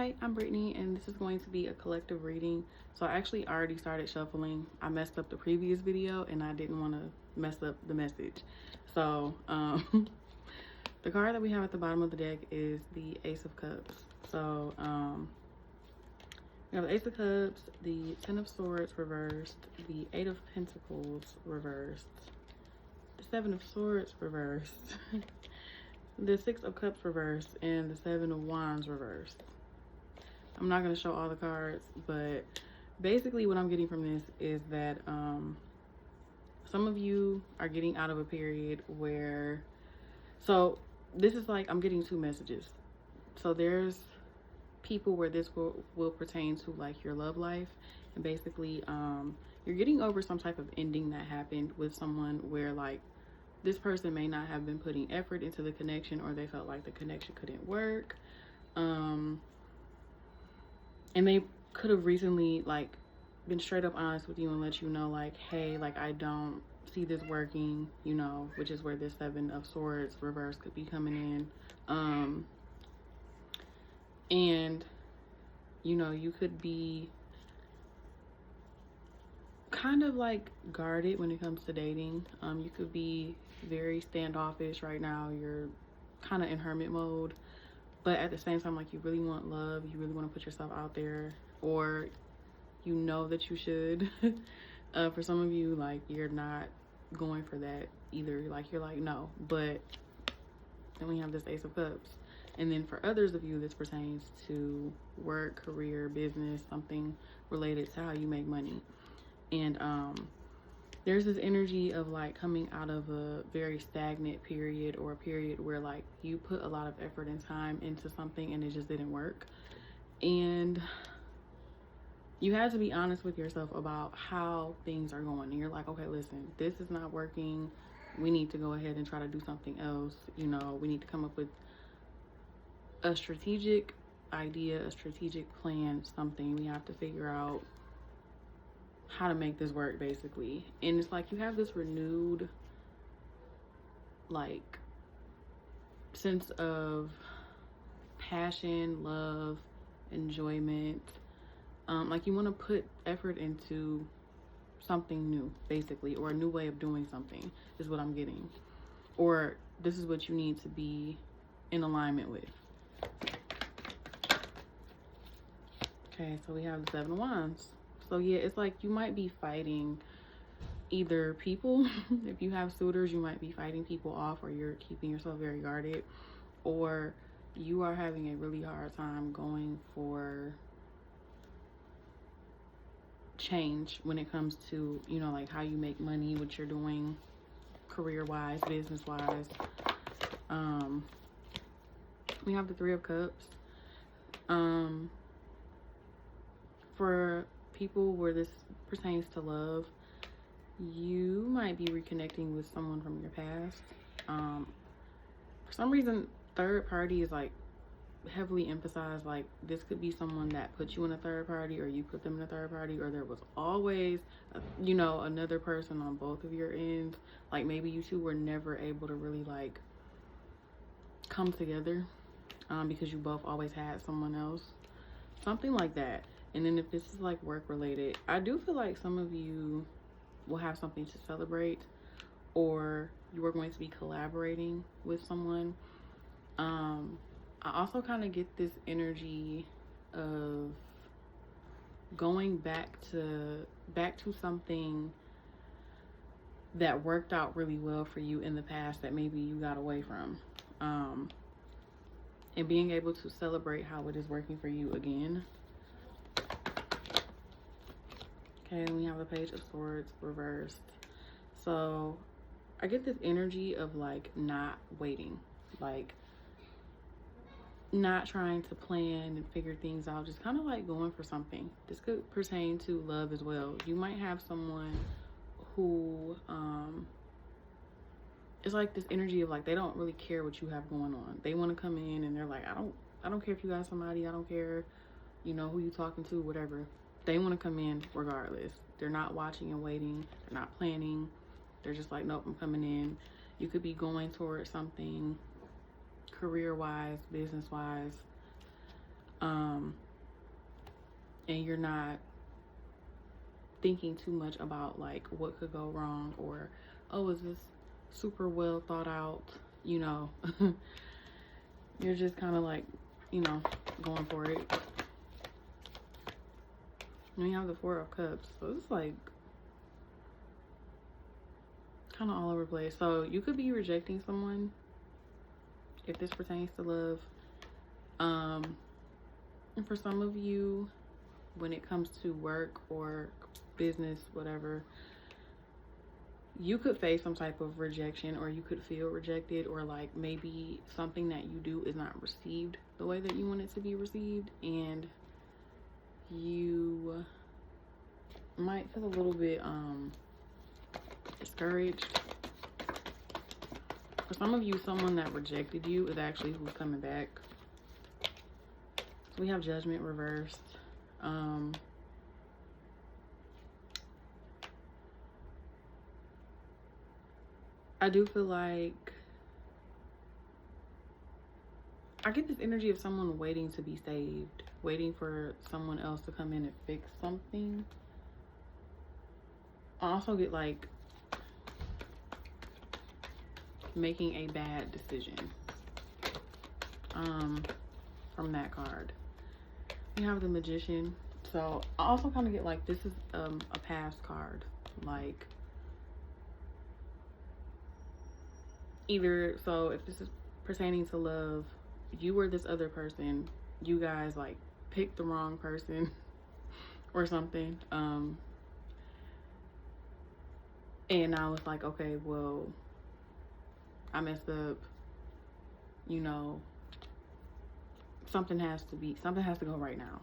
Hi, I'm Brittany, and this is going to be a collective reading. So I actually already started shuffling. I messed up the previous video and I didn't want to mess up the message. So the card that we have at the bottom of the deck is the Ace of Cups. So we have the Ace of Cups, the Ten of Swords reversed, the Eight of Pentacles reversed, the Seven of Swords reversed, the Six of Cups reversed, and the Seven of Wands reversed. I'm not going to show all the cards, but basically what I'm getting from this is that some of you are getting out of a period where, so this is like, I'm getting two messages. So there's people where this will pertain to like your love life, and basically you're getting over some type of ending that happened with someone where like this person may not have been putting effort into the connection, or they felt like the connection couldn't work. And they could have recently like been straight up honest with you and let you know like, hey, like I don't see this working, you know, which is where this Seven of Swords reverse could be coming in. And you know, you could be kind of like guarded when it comes to dating. You could be very standoffish right now. You're kind of in hermit mode, but at the same time, like you really want love, you really want to put yourself out there, or you know that you should. For some of you, like you're not going for that either. Like you're like, no. But then we have this Ace of Cups. And then for others of you, this pertains to work, career, business, something related to how you make money. And there's this energy of like coming out of a very stagnant period, or a period where like you put a lot of effort and time into something and it just didn't work. And you had to be honest with yourself about how things are going. And you're like, okay, listen, this is not working. We need to go ahead and try to do something else. You know, we need to come up with a strategic idea, a strategic plan, something. We have to figure out how to make this work, basically. And it's like you have this renewed like sense of passion, love, enjoyment. Like you want to put effort into something new, basically, or a new way of doing something is what I'm getting. Or this is what you need to be in alignment with. Okay, so we have the Seven of Wands. So yeah, it's like you might be fighting either people. If you have suitors, you might be fighting people off, or you're keeping yourself very guarded, or you are having a really hard time going for change when it comes to, you know, like how you make money, what you're doing career-wise, business-wise. We have the Three of Cups. For people where this pertains to love, you might be reconnecting with someone from your past. For some reason, third party is like heavily emphasized. Like this could be someone that put you in a third party, or you put them in a third party, or there was always you know, another person on both of your ends. Like maybe you two were never able to really like come together because you both always had someone else, something like that. And then if this is like work related, I do feel like some of you will have something to celebrate, or you are going to be collaborating with someone. I also kind of get this energy of going back to something that worked out really well for you in the past that maybe you got away from, and being able to celebrate how it is working for you again. Okay, we have the Page of Swords reversed. So I get this energy of like not waiting, like not trying to plan and figure things out, just kind of like going for something. This could pertain to love as well. You might have someone who it's like this energy of like they don't really care what you have going on. They want to come in and they're like, I don't care if you got somebody, I don't care, you know, who you talking to, whatever. They want to come in regardless. They're not watching and waiting. They're not planning. They're just like, nope, I'm coming in. You could be going towards something career-wise, business-wise. and you're not thinking too much about like what could go wrong, or oh, is this super well thought out, you know. You're just kind of like, you know, going for it. And you have the Four of Cups, so it's like kind of all over the place. So you could be rejecting someone if this pertains to love. And for some of you, when it comes to work or business, whatever, you could face some type of rejection, or you could feel rejected, or like maybe something that you do is not received the way that you want it to be received, and you might feel a little bit discouraged. For some of you, someone that rejected you is actually who's coming back. So we have Judgment reversed. I do feel like I get this energy of someone waiting to be saved, waiting for someone else to come in and fix something. I also get like making a bad decision from that card. We have the Magician. So I also kind of get like this is a past card, like either, so if this is pertaining to love, you or this other person, you guys like picked the wrong person or something, and now it's like, okay, well, I messed up, you know, something has to go right now.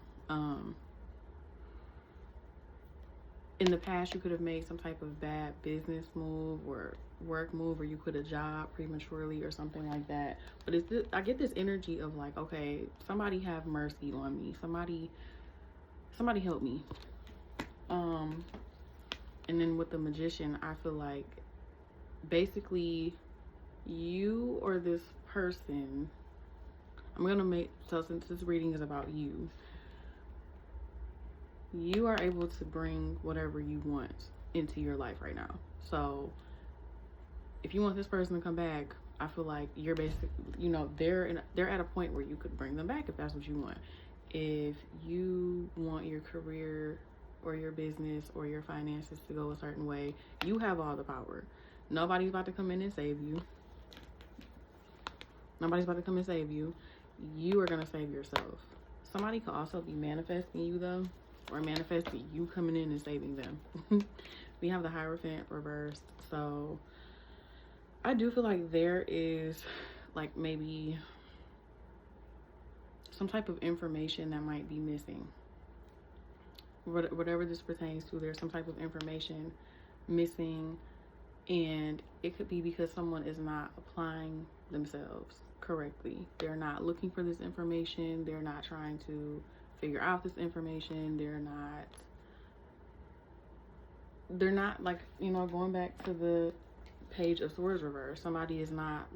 In the past, you could have made some type of bad business move or work move, or you quit a job prematurely or something like that. But it's this, I get this energy of like, okay, somebody have mercy on me. Somebody help me. And then with the Magician, I feel like basically you or this person, I'm gonna make, so since this reading is about you, you are able to bring whatever you want into your life right now. So if you want this person to come back, I feel like you're basically, you know, they're at a point where you could bring them back if that's what you want. If you want your career or your business or your finances to go a certain way, you have all the power. Nobody's about to come in and save you. Nobody's about to come and save you. You are gonna save yourself. Somebody could also be manifesting you though, or manifesting you coming in and saving them. We have the Hierophant reversed. So I do feel like there is like maybe some type of information that might be missing. Whatever this pertains to, there's some type of information missing, and it could be because someone is not applying themselves correctly. They're not looking for this information. They're not trying to figure out this information. They're not like, you know, going back to the Page of Swords reverse. Somebody is not,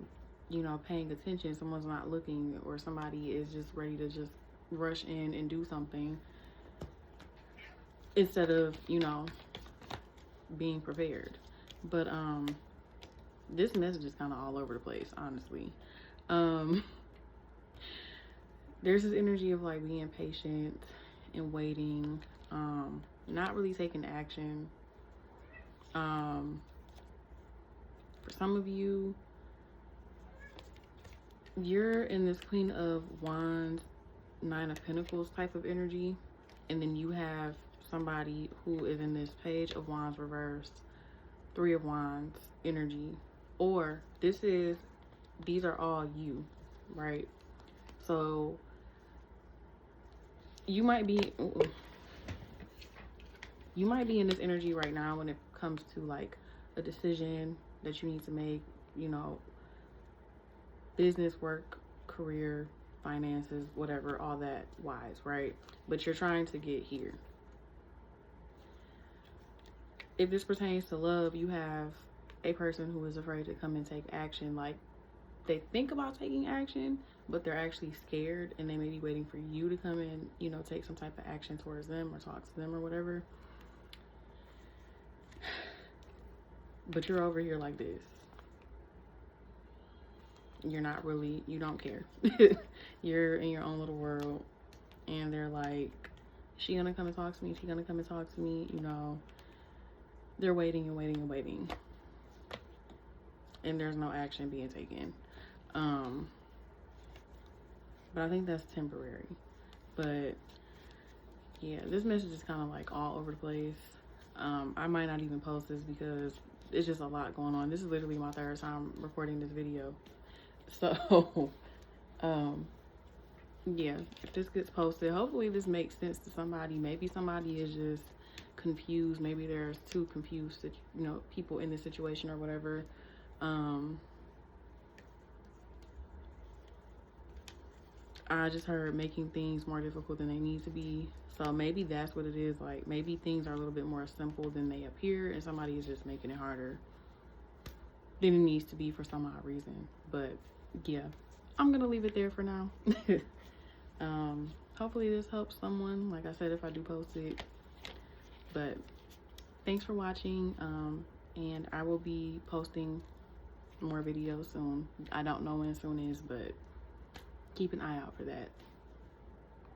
you know, paying attention. Someone's not looking, or somebody is just ready to just rush in and do something instead of, you know, being prepared. But this message is kind of all over the place, honestly. There's this energy of like being patient and waiting, not really taking action. For some of you, you're in this Queen of Wands, Nine of Pentacles type of energy, and then you have somebody who is in this Page of Wands reversed, Three of Wands energy, or these are all you, right? So you might be in this energy right now when it comes to like a decision that you need to make, you know, business, work, career, finances, whatever, all that wise, right? But you're trying to get here. If this pertains to love, you have a person who is afraid to come and take action. Like, they think about taking action, but they're actually scared and they may be waiting for you to come and, you know, take some type of action towards them or talk to them or whatever. But you're over here like this. You're not really, you don't care. You're in your own little world, and they're like, she gonna come and talk to me? She gonna come and talk to me? You know, they're waiting and waiting and waiting. And there's no action being taken. But I think that's temporary. But yeah, this message is kind of like all over the place. I might not even post this because it's just a lot going on. This is literally my third time recording this video. So, yeah, if this gets posted, hopefully this makes sense to somebody. Maybe somebody is just confused. Maybe there's two confused, you know, people in this situation or whatever. I just heard making things more difficult than they need to be. So maybe that's what it is. Like, maybe things are a little bit more simple than they appear, and somebody is just making it harder than it needs to be for some odd reason. But yeah, I'm gonna leave it there for now. Hopefully this helps someone, like I said, if I do post it. But thanks for watching, and I will be posting more videos soon. I don't know when soon is, but keep an eye out for that.